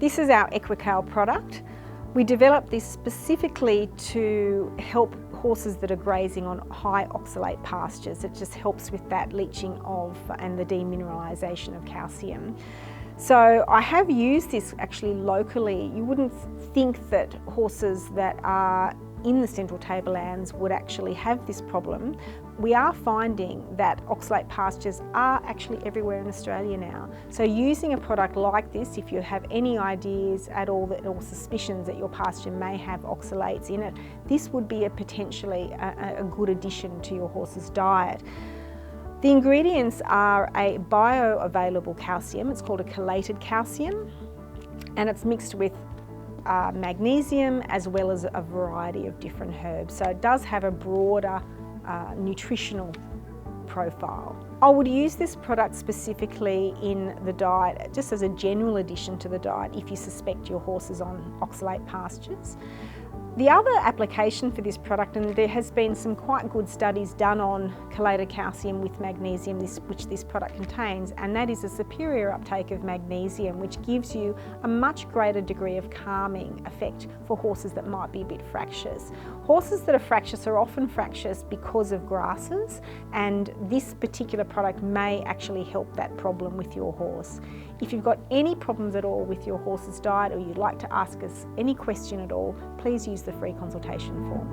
This is our Equical product. We developed this specifically to help horses that are grazing on high oxalate pastures. It just helps with that leaching of and the demineralisation of calcium. So I have used this actually locally. You wouldn't think that horses that are in the Central Tablelands would actually have this problem. We are finding that oxalate pastures are actually everywhere in Australia now. So using a product like this, if you have any ideas at all or suspicions that your pasture may have oxalates in it, this would be potentially a good addition to your horse's diet. The ingredients are a bioavailable calcium. It's called a chelated calcium, and it's mixed with magnesium as well as a variety of different herbs. So it does have a broader nutritional profile. I would use this product specifically in the diet, just as a general addition to the diet if you suspect your horse is on oxalate pastures. The other application for this product, and there has been some quite good studies done on chelated calcium with magnesium, which this product contains, and that is a superior uptake of magnesium, which gives you a much greater degree of calming effect for horses that might be a bit fractious. Horses that are fractious are often fractious because of grasses, and this particular product may actually help that problem with your horse. If you've got any problems at all with your horse's diet, or you'd like to ask us any question at all, please use the free consultation form.